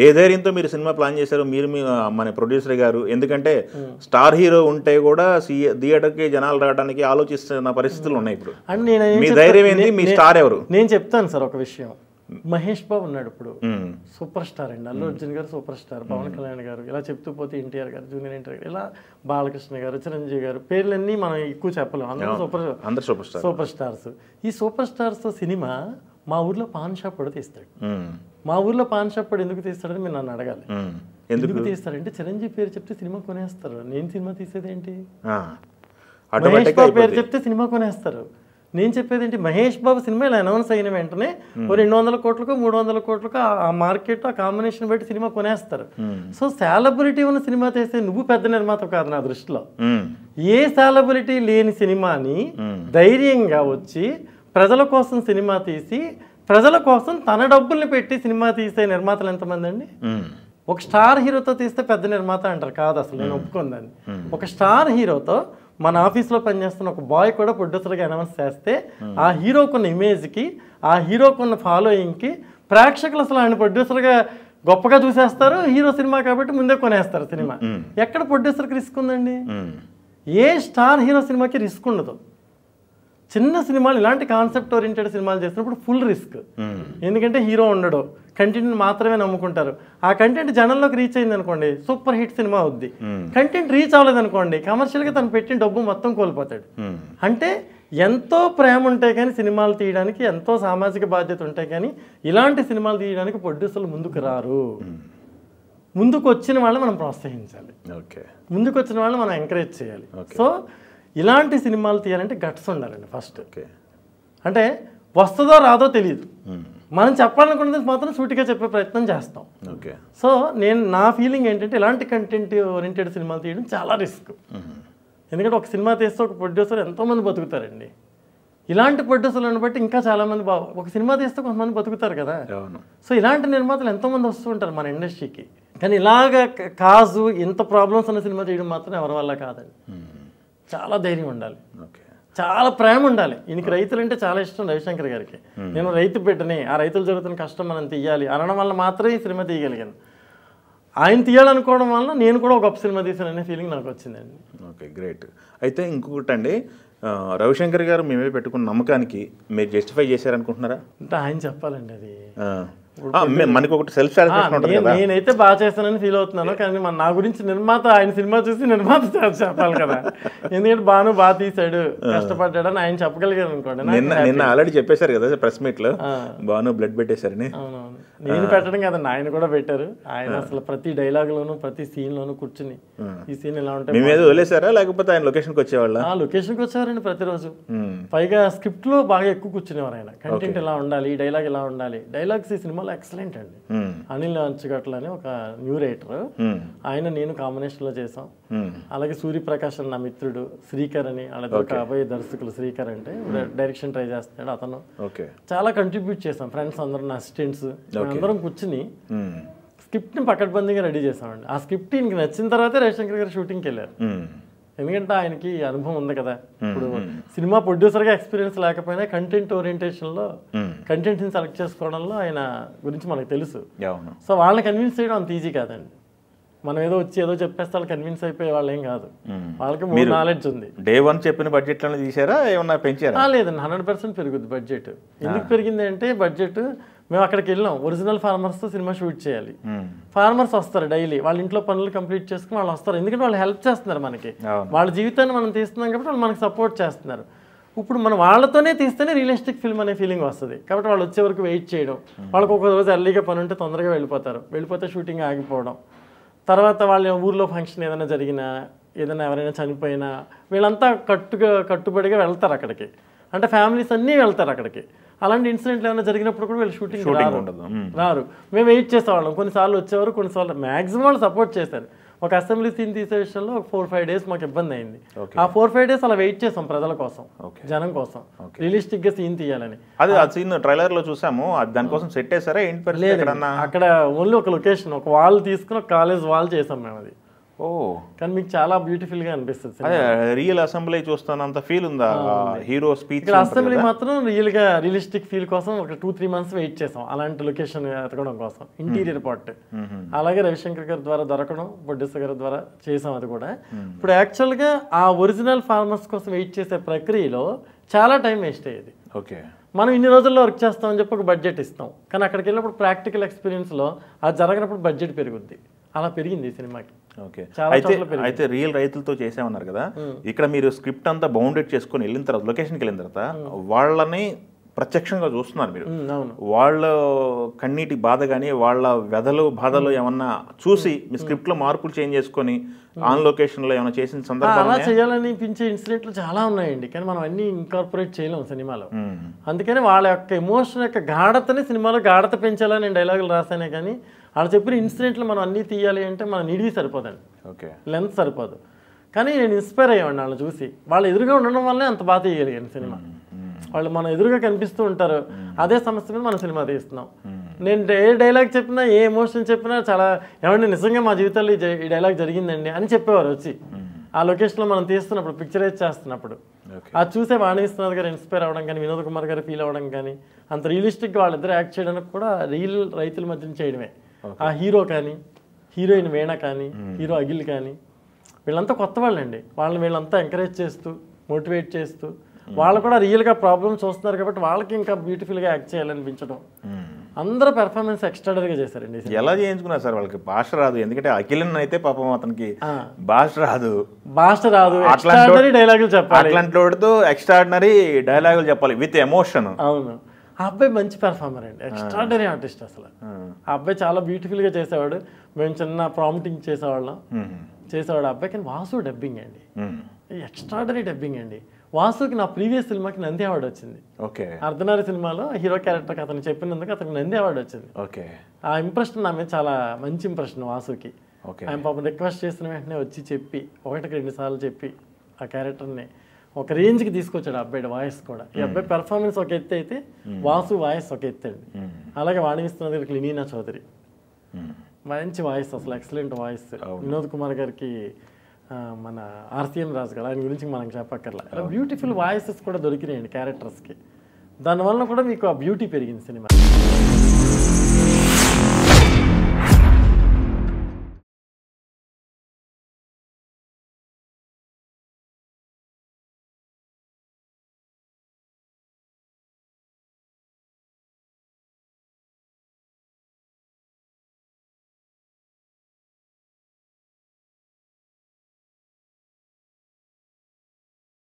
ఏ ధైర్యంతో మీరు cinema plan చేశారు మీరు మన ప్రొడ్యూసర్ గారు? ఎందుకంటే స్టార్ హీరో ఉంటే కూడా థియేటర్కి జనాలు రావడానికి ఆలోచిస్తున్న పరిస్థితులు ఉన్నాయి ఇప్పుడు. మీ ధైర్యం ఏంటి? మీ స్టార్ ఎవరు? నేను చెప్తాను సార్ ఒక విషయం. మహేష్ బాబు ఉన్నాడు ఇప్పుడు, సూపర్ స్టార్ అండి. అల్లు అర్జున్ గారు సూపర్ స్టార్, పవన్ కళ్యాణ్ గారు, ఇలా చెప్తూ పోతే ఎన్టీఆర్ గారు, జూనియర్ ఎన్టీఆర్ గారు, ఇలా బాలకృష్ణ గారు, చిరంజీవి గారు, పేర్లన్నీ మనం ఎక్కువ చెప్పలేము. అందరూ సూపర్ స్టార్స్. ఈ సూపర్ స్టార్స్ సినిమా మా ఊర్లో పాన్ షాప్ కూడా తీస్తాడు. మా ఊర్లో పాన్ షాప్ కూడా ఎందుకు తీస్తాడని మీరు నన్ను అడగాలి. ఎందుకు తీస్తాడంటే చిరంజీవి పేరు చెప్తే సినిమా కొనేస్తారు. నేను సినిమా తీసేది ఏంటి? మహేష్ బాబు పేరు చెప్తే సినిమా కొనేస్తారు. నేను చెప్పేది ఏంటి, మహేష్ బాబు సినిమా ఇలా అనౌన్స్ అయిన వెంటనే 200 కోట్లకు 300 కోట్లకు ఆ మార్కెట్ ఆ కాంబినేషన్ బట్టి సినిమా కొనేస్తారు. సో సెలబ్రిటీ ఉన్న సినిమా తీస్తే నువ్వు పెద్ద నిర్మాత కాదు నా దృష్టిలో. ఏ సెలబ్రిటీ లేని సినిమాని ధైర్యంగా వచ్చి ప్రజల కోసం సినిమా తీసి ప్రజల కోసం తన డబ్బుల్ని పెట్టి సినిమా తీసే నిర్మాతలు ఎంతమంది అండి? ఒక స్టార్ హీరోతో తీస్తే పెద్ద నిర్మాత అంటారు. కాదు, అసలు నేను ఒప్పుకుందాన్ని. ఒక స్టార్ హీరోతో మన ఆఫీస్లో పనిచేస్తున్న ఒక బాయ్ కూడా ప్రొడ్యూసర్గా అనౌన్స్ చేస్తే ఆ హీరోకున్న ఇమేజ్కి ఆ హీరోకున్న ఫాలోయింగ్కి ప్రేక్షకులు అసలు ఆయన ప్రొడ్యూసర్గా గొప్పగా చూసేస్తారు. హీరో సినిమా కాబట్టి ముందే కొనేస్తారు సినిమా. ఎక్కడ ప్రొడ్యూసర్కి రిస్క్ ఉందండి? ఏ స్టార్ హీరో సినిమాకి రిస్క్ ఉండదు. చిన్న సినిమాలు ఇలాంటి కాన్సెప్ట్ ఓరియంటెడ్ సినిమాలు చేసినప్పుడు ఫుల్ రిస్క్. ఎందుకంటే హీరో ఉండడు, కంటెంట్ మాత్రమే నమ్ముకుంటారు. ఆ కంటెంట్ జనంలోకి రీచ్ అయింది అనుకోండి, సూపర్ హిట్ సినిమా అవుద్ది. కంటెంట్ రీచ్ అవ్వలేదు అనుకోండి, కమర్షియల్గా తను పెట్టిన డబ్బు మొత్తం కోల్పోతాడు. అంటే ఎంతో ప్రేమ ఉంటే కానీ సినిమాలు తీయడానికి, ఎంతో సామాజిక బాధ్యత ఉంటే కానీ ఇలాంటి సినిమాలు తీయడానికి ప్రొడ్యూసర్లు ముందుకు రారు. ముందుకు వచ్చిన వాళ్ళని మనం ప్రోత్సహించాలి, ముందుకు వచ్చిన వాళ్ళని మనం ఎంకరేజ్ చేయాలి. సో ఇలాంటి సినిమాలు తీయాలంటే గట్స్ ఉండాలండి ఫస్ట్. అంటే వస్తుందో రాదో తెలియదు, మనం చెప్పాలనుకున్నది మాత్రం సూటిగా చెప్పే ప్రయత్నం చేస్తాం. సో నా ఫీలింగ్ ఏంటంటే ఇలాంటి కంటెంట్ ఓరియంటెడ్ సినిమాలు తీయడం చాలా రిస్క్. ఎందుకంటే ఒక సినిమా తీస్తే ఒక ప్రొడ్యూసర్ ఎంతోమంది బతుకుతారండి. ఇలాంటి ప్రొడ్యూసర్లను బట్టి ఇంకా చాలామంది ఒక సినిమా తీస్తే కొంతమంది బతుకుతారు కదా. సో ఇలాంటి నిర్మాతలు ఎంతోమంది వస్తూ ఉంటారు మన ఇండస్ట్రీకి. కానీ ఇలాగ కాజు ఇంత ప్రాబ్లమ్స్ ఉన్న సినిమా తీయడం మాత్రం ఎవరి వల్ల కాదండి. చాలా ధైర్యం ఉండాలి, చాలా ప్రేమ ఉండాలి. ఈయనకి రైతులు అంటే చాలా ఇష్టం రవిశంకర్ గారికి. నేను రైతు బిడ్డని, ఆ రైతులు జరుగుతున్న కష్టం మనం తీయాలి అనడం వల్ల మాత్రమే ఈ సినిమా తీయగలిగాను. ఆయన తీయాలనుకోవడం వల్ల నేను కూడా ఒక గొప్ప సినిమా తీసాననే ఫీలింగ్ నాకు వచ్చిందండి. Okay, great. అయితే ఇంకొకటి అండి, రవిశంకర్ గారు మేమే పెట్టుకున్న నమ్మకానికి మీరు జస్టిఫై చేశారనుకుంటున్నారా? అంటే ఆయన చెప్పాలండి అది. మనకి ఒకటి సెల్ఫ్ సాటిస్ఫాక్షన్ ఉంటుంది కదా. నేనైతే బాగా చేస్తానని ఫీల్ అవుతున్నాను, కానీ నా గురించి నిర్మాత ఆయన సినిమా చూసి నిర్మాత చెప్పాలి కదా. ఎందుకంటే బాను బాగా తీసాడు, కష్టపడ్డాడు అని ఆయన చెప్పగలిగారు అనుకోండి. నిన్న ఆల్రెడీ చెప్పేశారు కదా ప్రెస్ మీట్ లో, బాను బ్లడ్ పెట్టేశారని. అవునవును, నేను పెట్టడం కదండి, ఆయన కూడా పెట్టారు. ఆయన అసలు ప్రతి డైలాగ్ లోను ప్రతి సీన్ లోను కూర్చుని ఈ సీన్ ఇలా ఉంటాయి మేము ఏదో వదిలేసారా, లేకపోతే ఆయన లొకేషన్కి వచ్చేవాళ్ళ? లొకేషన్కి వచ్చేవారండి ప్రతిరోజు. పైగా స్క్రిప్ట్ లో బాగా ఎక్కువ కూర్చునేవారు ఆయన. కంటెంట్ ఇలా ఉండాలి, ఈ డైలాగ్ ఇలా ఉండాలి. డైలాగ్స్ ఈ సినిమాలో ఎక్సలెంట్ అండి. అనిల్ అంచుగట్ల అని ఒక న్యూ రైటర్, ఆయన నేను కాంబినేషన్ లో చేసాం. అలాగే సూర్యప్రకాష్ అని నా మిత్రుడు, శ్రీకర్ అని వాళ్ళ అబ్బాయి దర్శకులు. శ్రీకర్ అంటే డైరెక్షన్ ట్రై చేస్తున్నాడు అతను. చాలా కంట్రిబ్యూట్ చేసాం ఫ్రెండ్స్ అందరూ, నా అసిస్టెంట్స్ అందరం కూర్చుని స్క్రిప్ట్ ని పకడ్బందీగా రెడీ చేసామండి. ఆ స్క్రిప్ట్ ఈయనకి నచ్చిన తర్వాతే రవిశంకర్ గారు షూటింగ్కి వెళ్ళారు. ఎందుకంటే ఆయనకి అనుభవం ఉంది కదా. ఇప్పుడు సినిమా ప్రొడ్యూసర్గా ఎక్స్పీరియన్స్ లేకపోయినా కంటెంట్ ఓరియంటేషన్లో కంటెంట్ని సెలెక్ట్ చేసుకోవడంలో ఆయన గురించి మనకు తెలుసు. సో వాళ్ళని కన్విన్స్ చేయడం అంత ఈజీ కాదండి. మనం ఏదో వచ్చి ఏదో చెప్పేస్తే వాళ్ళు కన్విన్స్ అయిపోయే వాళ్ళు ఏం కాదు, వాళ్ళకి మోర్ నాలెడ్జ్ ఉంది. డే 1 చెప్పిన బడ్జెట్ లో తీసారా, ఏమన్నా పెంచారా? లేదండి, 100% పెరుగుద్ది బడ్జెట్. ఎందుకు పెరిగింది అంటే బడ్జెట్ మేము అక్కడికి వెళ్ళాం, ఒరిజినల్ ఫార్మర్స్తో సినిమా షూట్ చేయాలి. ఫార్మర్స్ వస్తారు డైలీ, వాళ్ళ ఇంట్లో పనులు కంప్లీట్ చేసుకుని వాళ్ళు వస్తారు. ఎందుకంటే వాళ్ళు హెల్ప్ చేస్తున్నారు మనకి, వాళ్ళ జీవితాన్ని మనం తీస్తున్నాం కాబట్టి వాళ్ళు మనకి సపోర్ట్ చేస్తున్నారు. ఇప్పుడు మనం వాళ్ళతోనే తీస్తేనే రియలిస్టిక్ ఫిల్మ్ అనే ఫీలింగ్ వస్తుంది. కాబట్టి వాళ్ళు వచ్చే వరకు వెయిట్ చేయడం, వాళ్ళకి ఒక రోజు ఎర్లీగా పని ఉంటే తొందరగా వెళ్ళిపోతారు, వెళ్ళిపోతే షూటింగ్ ఆగిపోవడం. తర్వాత వాళ్ళ ఊర్లో ఫంక్షన్ ఏదైనా జరిగినా, ఏదైనా ఎవరైనా చనిపోయినా వీళ్ళంతా కట్టుబడిగా వెళ్తారు అక్కడికి. అంటే ఫ్యామిలీస్ అన్నీ వెళ్తారు అక్కడికి. అలాంటి ఇన్సిడెంట్లు ఏమైనా జరిగినప్పుడు కూడా వీళ్ళు షూటింగ్ రారు. మేము వెయిట్ చేసేవాళ్ళం. కొన్నిసార్లు వచ్చేవారు, కొన్నిసార్లు మ్యాక్సిమం వాళ్ళు సపోర్ట్ చేశారు. ఒక అసెంబ్లీ సీన్ తీసే విషయంలో 4-5 days మాకు ఇబ్బంది అయింది. ఆ 4-5 days అలా వెయిట్ చేసాం ప్రజల కోసం, జనం కోసం, రియలిస్టిక్ గా సీన్ తీయాలని. అది ఆ సీన్ ట్రైలర్ లో చూసాము, దానికోసం సెట్ చేసారా ఏంటి? లేదు, అక్కడ ఓన్లీ ఒక లొకేషన్, ఒక వాల్ తీసుకుని ఒక కాలేజ్ వాల్ చేసాం మేము. అది ఓ కానీ మీకు చాలా బ్యూటిఫుల్ గా అనిపిస్తుంది. అదే రియల్ అసెంబ్లీ చూస్తానంత ఫీల్ ఉందా హీరో స్పీచ్? ఇక్కడ అసెంబ్లీ మాత్రం రియలిస్టిక్ ఫీల్ కోసం ఒక 2-3 months వెయిట్ చేసాం అలాంటి లొకేషన్ ఎతకడం కోసం, ఇంటీరియర్ పార్ట్. అలాగే రవిశంకర్ గారి ద్వారా దొరకడం, ప్రొడ్యూసర్ గారి ద్వారా చేసాం అది కూడా. ఇప్పుడు యాక్చువల్గా ఆ ఒరిజినల్ ఫార్మర్స్ కోసం వెయిట్ చేసే ప్రక్రియలో చాలా టైం వేస్ట్ అయ్యేది. ఓకే, మనం ఇన్ని రోజుల్లో వర్క్ చేస్తామని చెప్పి ఒక బడ్జెట్ ఇస్తాం, కానీ అక్కడికి వెళ్ళినప్పుడు ప్రాక్టికల్ ఎక్స్పీరియన్స్లో అది జరగనప్పుడు బడ్జెట్ పెరుగుద్ది. అలా పెరిగింది ఈ సినిమాకి. ఓకే, అయితే రియల్ రైతులతో చేసామన్నారు కదా, ఇక్కడ మీరు స్క్రిప్ట్ అంతా బౌండెడ్ చేసుకొని వెళ్ళిన తర్వాత, లొకేషన్కి వెళ్ళిన తర్వాత వాళ్ళని ప్రత్యక్షంగా చూస్తున్నారు మీరు. వాళ్ళ కన్నీటి బాధ కానీ వాళ్ళ వ్యధలు బాధలు ఏమన్నా చూసి మీ స్క్రిప్ట్ లో మార్పులు చేంజ్ చేసుకొని ఆన్ లొకేషన్ లో ఏమైనా చేసిన సందర్భాలు అలా చేయాలనిపించే ఇన్సిడెంట్లు చాలా ఉన్నాయండి, కానీ మనం అన్ని ఇన్కార్పొరేట్ చేయలేము సినిమాలో. అందుకని వాళ్ళ యొక్క ఎమోషన్ యొక్క గాఢతని సినిమాలో గాఢత పెంచాలని నేను డైలాగులు రాసానే, కానీ వాళ్ళు చెప్పిన ఇన్సిడెంట్లు మనం అన్నీ తీయాలి అంటే మన నిడివి సరిపోదండి, లెంత్ సరిపోదు. కానీ నేను ఇన్స్పైర్ అయ్యాను వాళ్ళని చూసి. వాళ్ళు ఎదురుగా ఉండడం వల్లే అంత బాగా తీయగలిగాను సినిమా. వాళ్ళు మన ఎదురుగా కనిపిస్తూ ఉంటారు, అదే సమస్య మీద మనం సినిమా తీస్తున్నాం. నేను ఏ డైలాగ్ చెప్పినా, ఏ ఎమోషన్ చెప్పినా చాలా ఏమంటే నిజంగా మా జీవితాల్లో ఈ డైలాగ్ జరిగిందండి అని చెప్పేవారు వచ్చి. ఆ లొకేషన్లో మనం తీస్తున్నప్పుడు, పిక్చరైజ్ చేస్తున్నప్పుడు అది చూసే వాణివిశ్వనాథ్ గారు ఇన్స్పైర్ అవ్వడం కానీ, వినోద్ కుమార్ గారు ఫీల్ అవ్వడం కానీ, అంత రియలిస్టిక్గా వాళ్ళిద్దరు యాక్ట్ చేయడానికి కూడా రియల్ రైతుల మధ్య చేయడమే. ఆ హీరో కానీ, హీరోయిన్ వీణ కానీ, హీరో అఖిల్ కానీ, వీళ్ళంతా కొత్త వాళ్ళండి. వీళ్ళంతా ఎంకరేజ్ చేస్తూ, మోటివేట్ చేస్తూ, వాళ్ళు కూడా రియల్గా ప్రాబ్లమ్స్ చూస్తున్నారు కాబట్టి వాళ్ళకి ఇంకా బ్యూటిఫుల్గా యాక్ట్ చేయాలనిపించడం. అందరూ పెర్ఫార్మెన్స్ ఎక్స్ట్రాడనరీగా చేశారండి. ఎలా చేయించుకున్నారు సార్? వాళ్ళకి భాష రాదు, ఎందుకంటే అఖిలన్ అయితే పాపం అతనికి భాష రాదు. ఎక్స్ట్రాడనరీ డైలాగులు చెప్పాలి, అట్లాంటి ఎక్స్ట్రాడనరీ డైలాగులు చెప్పాలి విత్ ఎమోషన్. అవును, ఆ అబ్బాయి మంచి పెర్ఫార్మర్ అండి, ఎక్స్ట్రాడనరీ ఆర్టిస్ట్ అసలు. ఆ అబ్బాయి చాలా బ్యూటిఫుల్గా చేసేవాడు. మేము చిన్న ప్రాంప్టింగ్ చేసేవాడు ఆ అబ్బాయి. కానీ వాసు డబ్బింగ్ అండి, ఎక్స్ట్రాడనరీ డబ్బింగ్ అండి. వాసుకి నా ప్రీవియస్ సినిమాకి నంది అవార్డు వచ్చింది. అర్ధనారి సినిమాలో హీరో క్యారెక్టర్కి అతను చెప్పినందుకు అతనికి నంది అవార్డు వచ్చింది. ఆ ఇంప్రెషన్ నా మీద చాలా మంచి ఇంప్రెషన్ వాసుకి. ఆయన పాపం రిక్వెస్ట్ చేసిన వెంటనే వచ్చి చెప్పి, 1-2 సార్లు చెప్పి ఆ క్యారెక్టర్ని ఒక రేంజ్కి తీసుకొచ్చాడు. ఆ అబ్బాయి వాయిస్ కూడా. ఈ అబ్బాయి పెర్ఫార్మెన్స్ ఒక ఎత్తు అయితే, వాసు వాయిస్ ఒక ఎత్తు అండి. అలాగే వాణివిశ్వనాథ్ గారికి లీనా చౌదరి మంచి వాయిస్, అసలు ఎక్సలెంట్ వాయిస్. వినోద్ కుమార్ గారికి మన ఆర్సిఎన్ రాజు గారు, ఆయన గురించి మనం చెప్పక్కర్లా. బ్యూటిఫుల్ వాయిసెస్ కూడా దొరికినాయండి క్యారెక్టర్స్కి. దానివల్ల కూడా మీకు ఆ బ్యూటీ పెరిగింది సినిమా.